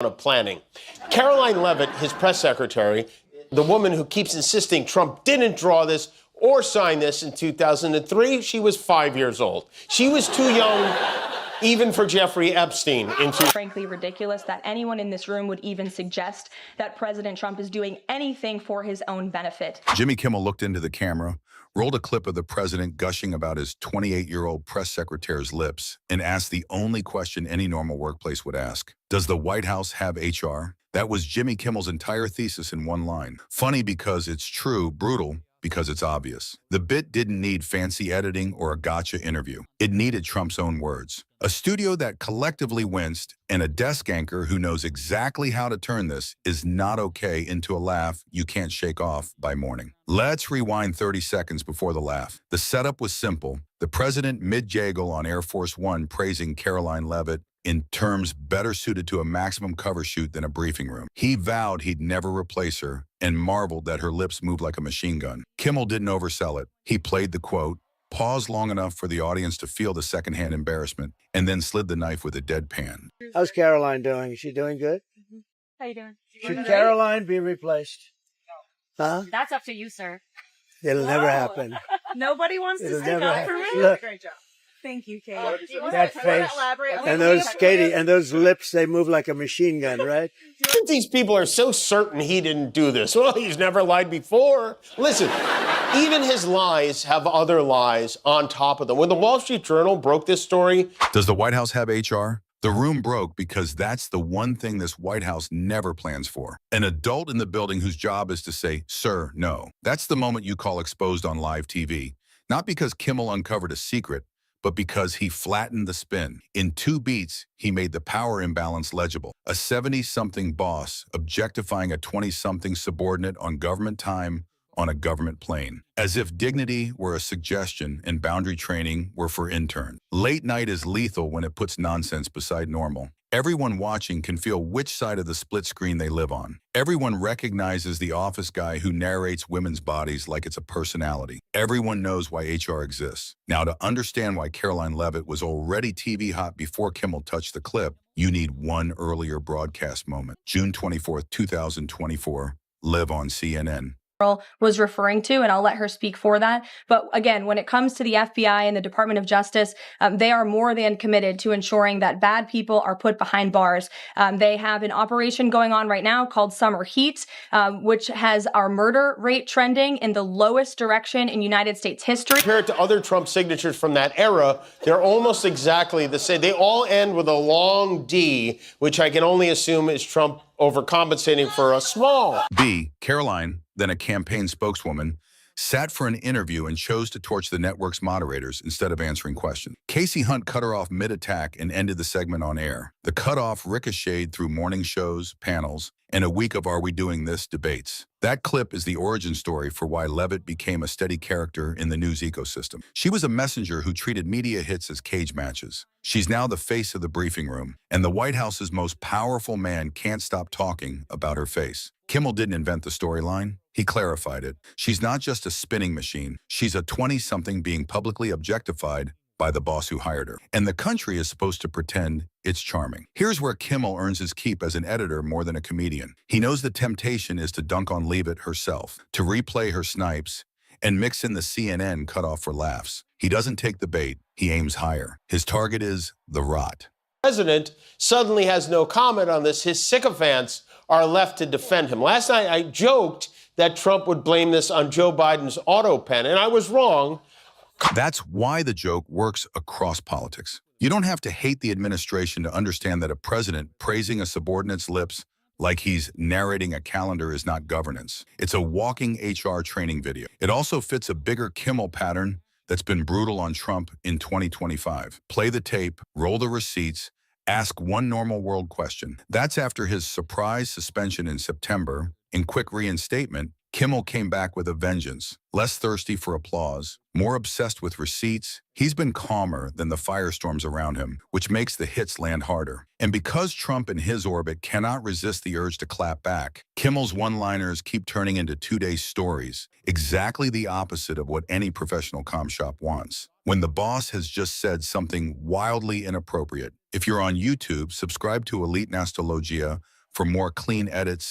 of planning. Karoline Leavitt, his press secretary, the woman who keeps insisting Trump didn't draw this or sign this in 2003, she was 5 years old. She was too young even for Jeffrey Epstein. Frankly ridiculous that anyone in this room would even suggest that President Trump is doing anything for his own benefit. Jimmy Kimmel looked into the camera, rolled a clip of the president gushing about his 28-year-old press secretary's lips, and asked the only question any normal workplace would ask. Does the White House have HR? That was Jimmy Kimmel's entire thesis in one line. Funny because it's true, brutal because it's obvious. The bit didn't need fancy editing or a gotcha interview. It needed Trump's own words. A studio that collectively winced and a desk anchor who knows exactly how to turn this is not okay into a laugh you can't shake off by morning. Let's rewind 30 seconds before the laugh. The setup was simple. The president mid-jaggle on Air Force One praising Karoline Leavitt in terms better suited to a maximum cover shoot than a briefing room. He vowed he'd never replace her and marveled that her lips moved like a machine gun. Kimmel didn't oversell it. He played the quote, paused long enough for the audience to feel the secondhand embarrassment, and then slid the knife with a deadpan. How's Karoline doing? Is she doing good? How you doing? Should Karoline be replaced? Huh? That's up to you, sir. It'll never happen. Nobody wants It'll to stick never up happen. for me. Look, Great job. Thank you, Kate. that face and those Katie and those lips, they move like a machine gun, right? These people are so certain he didn't do this. Well, he's never lied before. Listen, even his lies have other lies on top of them. When the Wall Street Journal broke this story... Does the White House have HR? The room broke because that's the one thing this White House never plans for. An adult in the building whose job is to say, sir, no. That's the moment you call exposed on live TV. Not because Kimmel uncovered a secret, but because he flattened the spin. In 2 beats, he made the power imbalance legible. A 70-something boss objectifying a 20-something subordinate on government time on a government plane. As if dignity were a suggestion and boundary training were for interns. Late night is lethal when it puts nonsense beside normal. Everyone watching can feel which side of the split screen they live on. Everyone recognizes the office guy who narrates women's bodies like it's a personality. Everyone knows why HR exists. Now, to understand why Karoline Leavitt was already TV hot before Kimmel touched the clip, you need one earlier broadcast moment. June 24th, 2024, live on CNN. Was referring to, and I'll let her speak for that. But again, when it comes to the FBI and the Department of Justice, they are more than committed to ensuring that bad people are put behind bars. They have an operation going on right now called Summer Heat, which has our murder rate trending in the lowest direction in United States history. Compared to other Trump signatures from that era, they're almost exactly the same. They all end with a long D, which I can only assume is Trump overcompensating for a small. B. Karoline, then a campaign spokeswoman, sat for an interview and chose to torch the network's moderators instead of answering questions. Casey Hunt cut her off mid-attack and ended the segment on air. The cutoff ricocheted through morning shows, panels, and a week of Are We Doing This debates. That clip is the origin story for why Leavitt became a steady character in the news ecosystem. She was a messenger who treated media hits as cage matches. She's now the face of the briefing room, and the White House's most powerful man can't stop talking about her face. Kimmel didn't invent the storyline. He clarified it. She's not just a spinning machine. She's a 20-something being publicly objectified by the boss who hired her. And the country is supposed to pretend it's charming. Here's where Kimmel earns his keep as an editor more than a comedian. He knows the temptation is to dunk on Leavitt herself, to replay her snipes, and mix in the CNN cutoff for laughs. He doesn't take the bait. He aims higher. His target is the rot. The president suddenly has no comment on this. His sycophants are left to defend him. Last night, I joked that Trump would blame this on Joe Biden's auto pen, and I was wrong. That's why the joke works across politics. You don't have to hate the administration to understand that a president praising a subordinate's lips like he's narrating a calendar is not governance. It's a walking HR training video. It also fits a bigger Kimmel pattern that's been brutal on Trump in 2025. Play the tape, roll the receipts, ask one normal world question. That's after his surprise suspension in September. In quick reinstatement, Kimmel came back with a vengeance, less thirsty for applause, more obsessed with receipts. He's been calmer than the firestorms around him, which makes the hits land harder. And because Trump and his orbit cannot resist the urge to clap back, Kimmel's one-liners keep turning into two-day stories, exactly the opposite of what any professional comm shop wants. when the boss has just said something wildly inappropriate. If you're on YouTube, subscribe to Elite Nastologia for more clean edits